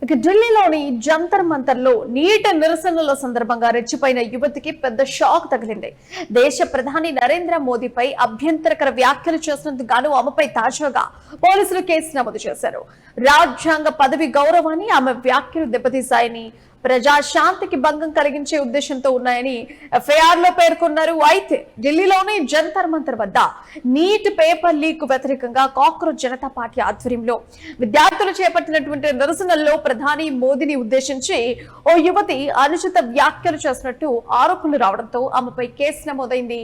ఇక ఢిల్లీలోని జంతర్ మంతర్ లో నీటి నిరసనల సందర్భంగా రెచ్చిపోయిన యువతికి పెద్ద షాక్ తగిలింది. దేశ ప్రధాని నరేంద్ర మోదీపై అభ్యంతరకర వ్యాఖ్యలు చేసినందుకు గాను ఆమెపై తాజాగా పోలీసులు కేసు నమోదు చేశారు. రాజ్యాంగ పదవి గౌరవాన్ని ఆమె వ్యాఖ్యలు దెబ్బతీశాయని, ప్రజాశాంతికి భంగం కలిగించే ఉద్దేశంతో ఉన్నాయని ఎఫ్ఐఆర్ లో పేర్కొన్నారు. అయితే ఢిల్లీలోని జంతర్ మంతర్ వద్ద నీట్ పేపర్ లీక్ వ్యతిరేకంగా కాక్రోచ్ జనతా పార్టీ ఆధ్వర్యంలో విద్యార్థులు చేపట్టినటువంటి నిరసనల్లో ప్రధాని మోదీని ఉద్దేశించి ఓ యువతి అనుచిత వ్యాఖ్యలు చేసినట్టు ఆరోపణలు రావడంతో ఆమెపై కేసు నమోదైంది.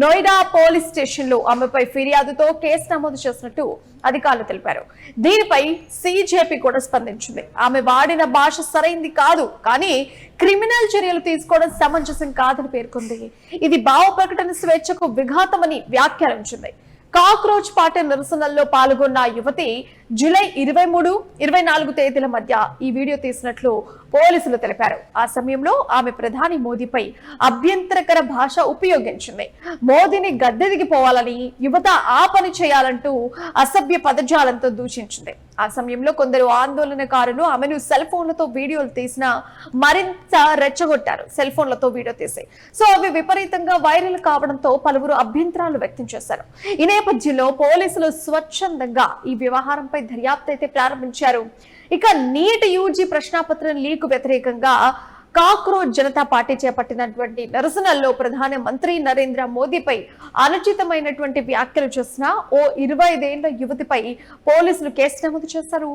నోయిడా పోలీస్ స్టేషన్ లో ఆమెపై ఫిర్యాదుతో కేసు నమోదు చేసినట్టు అధికారులు తెలిపారు. దీనిపై సిజేపీ కూడా స్పందించింది. ఆమె వాడిన భాష సరైంది కాదు, కానీ క్రిమినల్ చర్యలు తీసుకోవడం సమంజసం కాదని పేర్కొంది. ఇది భావ ప్రకటన స్వేచ్ఛకు విఘాతమని వ్యాఖ్యానించింది. కాక్రోచ్ పార్టీ నిరసనల్లో పాల్గొన్న యువతి జూలై 23, 24 తేదీల మధ్య ఈ వీడియో తీసినట్లు పోలీసులు తెలిపారు. ఆ సమయంలో ఆమె ప్రధాని మోదీపై అభ్యంతరకర భాష ఉపయోగించింది. మోదీని గద్దెదిగిపోవాలని, యువత ఆ పని చేయాలంటూ అసభ్య పదజాలంతో దూషించింది. ఆ సమయంలో కొందరు ఆందోళనకారులు ఆమెను సెల్ ఫోన్లతో వీడియోలు తీసిన మరింత రెచ్చగొట్టారు. సెల్ ఫోన్లతో వీడియో తీసి అవి విపరీతంగా వైరల్ కావడంతో పలువురు అభ్యంతరాలు వ్యక్తం చేశారు. ఈ నేపథ్యంలో పోలీసులు స్వచ్ఛందంగా ఈ వ్యవహారంపై దర్యాప్తు అయితే ప్రారంభించారు. ఇక నీట్ యూజీ ప్రశ్నాపత్రం లీక్ వ్యతిరేకంగా కాక్రోచ్ జనతా పార్టీ చేపట్టినటువంటి నిరసనల్లో ప్రధాని మంత్రి నరేంద్ర మోదీపై అనుచితమైనటువంటి వ్యాఖ్యలు చేసిన ఓ 25 ఏళ్ల యువతిపై పోలీసులు కేసు నమోదు చేశారు.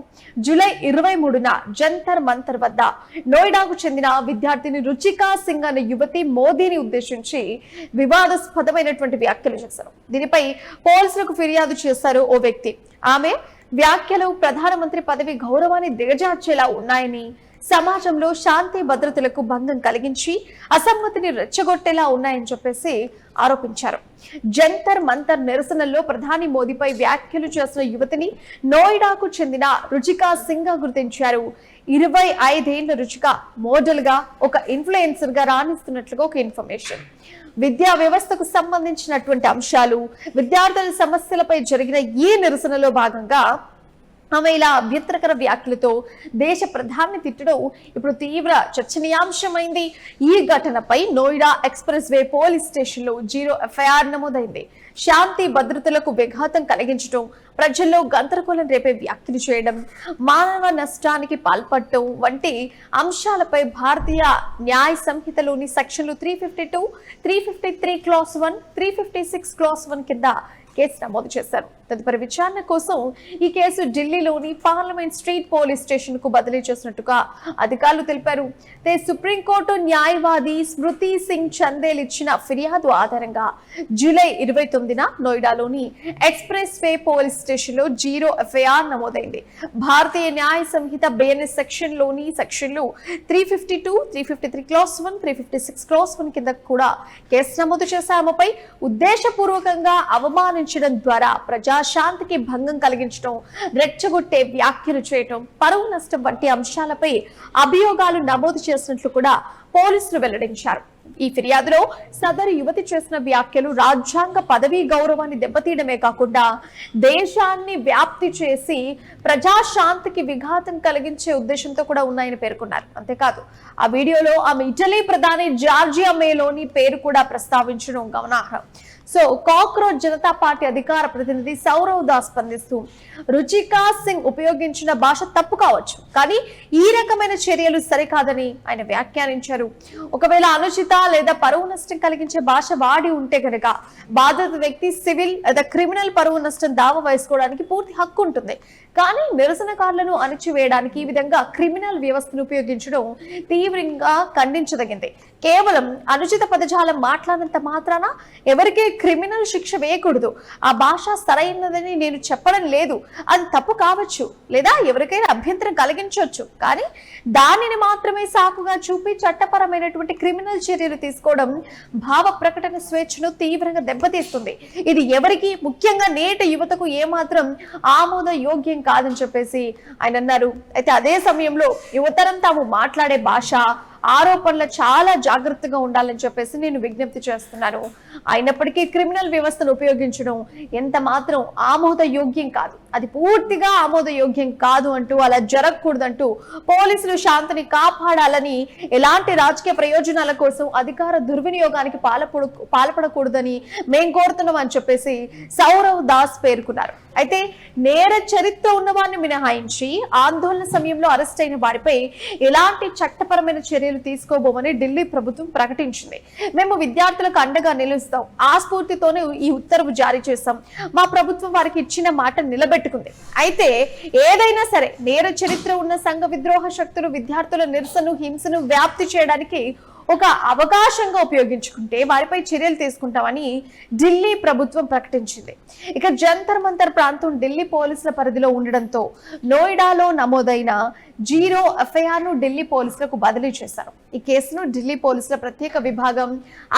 జూలై 23న జంతర్ మంతర్ వద్ద నోయిడాకు చెందిన విద్యార్థిని రుచికా సింగ్ అనే యువతి మోదీని ఉద్దేశించి వివాదాస్పదమైనటువంటి వ్యాఖ్యలు చేశారు. దీనిపై పోలీసులకు ఫిర్యాదు చేశారు ఓ వ్యక్తి. ఆమె వ్యాఖ్యలు ప్రధానమంత్రి పదవి గౌరవాన్ని దిగజార్చేలా ఉన్నాయని, సమాజంలో శాంతి భద్రతలకు భంగం కలిగించి అసమ్మతిని రెచ్చగొట్టేలా ఉన్నాయని చెప్పేసి ఆరోపించారు. జంతర్ మంతర్ నిరసనల్లో ప్రధాని మోదీపై వ్యాఖ్యలు చేసిన యువతిని నోయిడాకు చెందిన రుచికా సింగ్ గుర్తించారు. 25 ఏళ్ల రుచిక మోడల్ గా, ఒక ఇన్ఫ్లుయెన్సర్ గా రాణిస్తున్నట్లుగా ఒక ఇన్ఫర్మేషన్. విద్యా వ్యవస్థకు సంబంధించినటువంటి అంశాలు, విద్యార్థుల సమస్యలపై జరిగిన ఈ నిరసనలో భాగంగా ఆమె ఇలా అభ్యంతరకర వ్యాఖ్యలతో దేశ ప్రధాని తిట్టడం ఇప్పుడు తీవ్ర చర్చనీయాంశమైంది. ఈ ఘటనపై Noida express way police station లో 0 ఎఫ్ఐఆర్ నమోదైంది. శాంతి భద్రతలకు విఘాతం కలిగించడం, ప్రజల్లో గందరగోళం రేపే వ్యాఖ్యలు చేయడం, మానవ నష్టానికి పాల్పడటం వంటి అంశాలపై భారతీయ న్యాయ సంహితలోని సెక్షన్లు 352, 353 క్లాస్ 1, 356 క్లాస్ 1 కింద కేసు నమోదు చేశారు. తదుపరి విచారణ కోసం ఈ కేసు ఢిల్లీలోని పార్లమెంట్ స్ట్రీట్ పోలీస్ స్టేషన్ కు బదిలీ చేసినట్టుగా అధికారులు తెలిపారు. సుప్రీంకోర్టు న్యాయవాది స్మృతి సింగ్ చందేల్ ఇచ్చిన ఫిర్యాదు ఆధారంగా జూలై 29న నోయిడాలోని ఎక్స్ప్రెస్ వే పోలీస్ స్టేషన్ లో 0 ఎఫ్ఐఆర్ నమోదైంది. భారతీయ న్యాయ సంహిత బిఎన్ఎస్ సెక్షన్ లోని సెక్షన్లు 352, 353 క్లాస్ 1, 356 క్లాస్ 1 కింద కూడా కేసు నమోదు చేసే ఆమెపై ఉద్దేశపూర్వకంగా అవమానించడం ద్వారా ప్రజాశాంతికి భంగం కలిగించడం, రెచ్చగొట్టే వ్యాఖ్యలు చేయటం, పరువు నష్టం వంటి అంశాలపై అభియోగాలు నమోదు చేసినట్లు కూడా పోలీసులు వెల్లడించారు. ఈ ఫిర్యాదులో సదరు యువతి చేసిన వ్యాఖ్యలు రాజ్యాంగ పదవీ గౌరవాన్ని దెబ్బతీయడమే కాకుండా దేశాన్ని వ్యాప్తి చేసి ప్రజాశాంతికి విఘాతం కలిగించే ఉద్దేశంతో కూడా ఉన్నాయని పేర్కొన్నారు. అంతేకాదు ఆ వీడియోలో ఆమె ఇటలీ ప్రధాని జార్జియా మేలోని పేరు కూడా ప్రస్తావించడం గమనార్హం. కాక్రోచ్ జనతా పార్టీ అధికార ప్రతినిధి సౌరవ్ దాస్ స్పందిస్తూ, రుచికా సింగ్ ఉపయోగించిన భాష తప్పు కావచ్చు, కానీ ఈ రకమైన చర్యలు సరికాదని ఆయన వ్యాఖ్యానించారు. ఒకవేళ అనుచిత లేదా పరువు నష్టం కలిగించే భాష వాడి ఉంటే కనుక బాధిత వ్యక్తి సివిల్ లేదా క్రిమినల్ పరువు నష్టం దావా వేసుకోవడానికి పూర్తి హక్కు ఉంటుంది. కానీ నిరసనకారులను అణచివేయడానికి ఈ విధంగా క్రిమినల్ వ్యవస్థను ఉపయోగించడం తీవ్రంగా ఖండించదగింది. కేవలం అనుచిత పదజాలం మాట్లాడినంత మాత్రాన ఎవరికీ క్రిమినల్ శిక్ష వేయకూడదు. ఆ భాష సరైనదని నేను చెప్పడం లేదు, అది తప్పు కావచ్చు లేదా ఎవరికైనా అభ్యంతరం కలిగించవచ్చు, కానీ దానిని మాత్రమే సాకుగా చూపి చట్టపరమైనటువంటి క్రిమినల్ చర్యలు తీసుకోవడం భావ ప్రకటన స్వేచ్ఛను తీవ్రంగా దెబ్బతీస్తుంది. ఇది ఎవరికి, ముఖ్యంగా నేటి యువతకు ఏమాత్రం ఆమోద యోగ్యం కాదని చెప్పేసి ఆయన అన్నారు. అయితే అదే సమయంలో యువతరం తాము మాట్లాడే భాష, ఆరోపణలు చాలా జాగ్రత్తగా ఉండాలని చెప్పేసి నేను విజ్ఞప్తి చేస్తున్నాను. అయినప్పటికీ క్రిమినల్ వ్యవస్థను ఉపయోగించడం ఎంత మాత్రం ఆమోదయోగ్యం కాదు, అది పూర్తిగా ఆమోదయోగ్యం కాదు అంటూ, అలా జరగకూడదంటూ పోలీసులు శాంతిని కాపాడాలని, ఎలాంటి రాజకీయ ప్రయోజనాల కోసం అధికార దుర్వినియోగానికి పాల్పడకూడదని మేం కోరుతున్నాం అని చెప్పేసి సౌరవ్ దాస్ పేర్కొన్నారు. అయితే నేర చరిత్ర ఉన్నవారిని మినహాయించి ఆందోళన సమయంలో అరెస్ట్ అయిన వారిపై ఎలాంటి చట్టపరమైన చర్యలు తీసుకోబోమని ఢిల్లీ ప్రభుత్వం ప్రకటించింది. మేము విద్యార్థులకు అండగా నిలుస్తాం, ఆ స్ఫూర్తితోనే ఈ ఉత్తర్వు జారీ చేస్తాం, మా ప్రభుత్వం వారికి ఇచ్చిన మాట నిలబెట్టుకుంది. అయితే ఏదైనా సరే నేర చరిత్ర ఉన్న సంఘ విద్రోహ శక్తులు విద్యార్థుల నిరసనను హింసను వ్యాప్తి చేయడానికి ఒక అవకాశంగా ఉపయోగించుకుంటే వారిపై చర్యలు తీసుకుంటామని ఢిల్లీ ప్రభుత్వం ప్రకటించింది. ఇక జంతర్ మంతర్ ప్రాంతం ఢిల్లీ పోలీసుల పరిధిలో ఉండడంతో నోయిడాలో నమోదైన 0 FIR ను ఢిల్లీ పోలీసులకు బదిలీ చేశారు. ఈ కేసును ఢిల్లీ పోలీసుల ప్రత్యేక విభాగం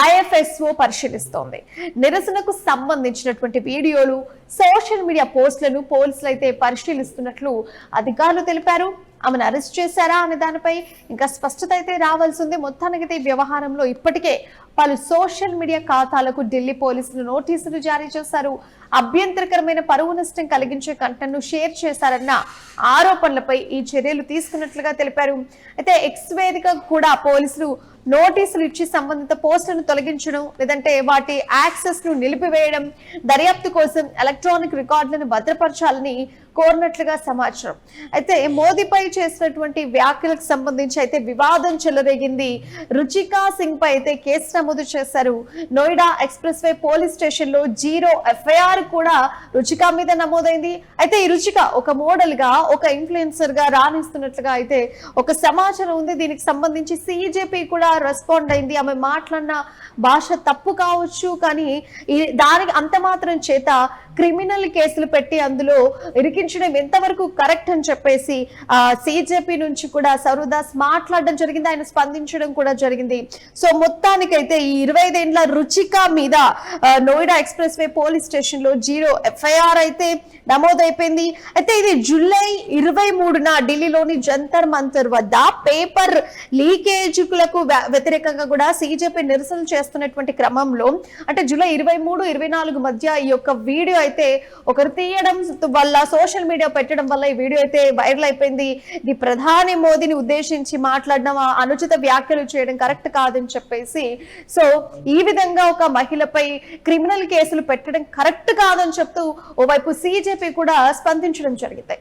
IFSO పరిశీలిస్తోంది. నిరసనకు సంబంధించినటువంటి వీడియోలు, సోషల్ మీడియా పోస్టులను పోలీసులు అయితే పరిశీలిస్తున్నట్లు అధికారులు తెలిపారు. ఆమెను అరెస్ట్ చేశారా అనే దానిపై ఇంకా స్పష్టత అయితే రావాల్సి ఉంది. మొత్తానికి ఈ వ్యవహారంలో ఇప్పటికే పలు సోషల్ మీడియా ఖాతాలకు ఢిల్లీ పోలీసులు నోటీసులు జారీ చేశారు. అభ్యంతరకరమైన పరువు నష్టం కలిగించే కంటెంట్ ను షేర్ చేశారన్న ఆరోపణలపై ఈ చర్యలు తీసుకున్నట్లుగా తెలిపారు. అయితే ఎక్స్ వేదిక కూడా పోలీసులు నోటీసులు ఇచ్చి సంబంధిత పోస్టులను తొలగించడం, లేదంటే వాటి యాక్సెస్ ను నిలిపివేయడం, దర్యాప్తు కోసం ఎలక్ట్రానిక్ రికార్డులను భద్రపరచాలని కోరినట్లుగా సమాచారం. అయితే మోదీపై చేసినటువంటి వ్యాఖ్యలకు సంబంధించి అయితే వివాదం చెలరేగింది. రుచికా సింగ్ పై అయితే కేసు నమోదు చేశారు. Noida express way police station లో 0 FIR కూడా రుచిక మీద నమోదైంది. అయితే ఈ రుచిక ఒక మోడల్ గా, ఒక ఇన్ఫ్లుయెన్సర్ గా రాణిస్తున్నట్లుగా అయితే ఒక సమాచారం ఉంది. దీనికి సంబంధించి CJP కూడా రెస్పాండ్ అయింది. ఆమె మాట్లాడిన భాష తప్పు కావచ్చు, కానీ దానికి అంత మాత్రం చేత క్రిమినల్ కేసులు పెట్టి అందులో ఇరికించడం ఎంతవరకు కరెక్ట్ అని చెప్పేసి CJP నుంచి కూడా సౌరవ్ దాస్ మాట్లాడడం జరిగింది. ఆయన స్పందించడం కూడా జరిగింది. సో మొత్తానికైతే ఈ 25 ఏళ్ల రుచిక మీద Noida express way police station లో 0 FIR అయితే నమోదైపోయింది. అయితే ఇది జూలై 23న ఢిల్లీలోని జంతర్ మంతర్ వద్ద పేపర్ లీకేజీలకు వ్యతిరేకంగా కూడా CJP నిరసన చేస్తున్నటువంటి క్రమంలో, అంటే జూలై 23, 24 మధ్య ఈ యొక్క వీడియో అయితే ఒకరు తీయడం వల్ల, సోషల్ మీడియా పెట్టడం వల్ల ఈ వీడియో అయితే వైరల్ అయిపోయింది. ఇది ప్రధాని మోదీని ఉద్దేశించి మాట్లాడడం, అనుచిత వ్యాఖ్యలు చేయడం కరెక్ట్ కాదని చెప్పేసి, సో ఈ విధంగా ఒక మహిళపై క్రిమినల్ కేసులు పెట్టడం కరెక్ట్ కాదని చెప్తూ ఓవైపు CJP కూడా స్పందించడం జరిగింది.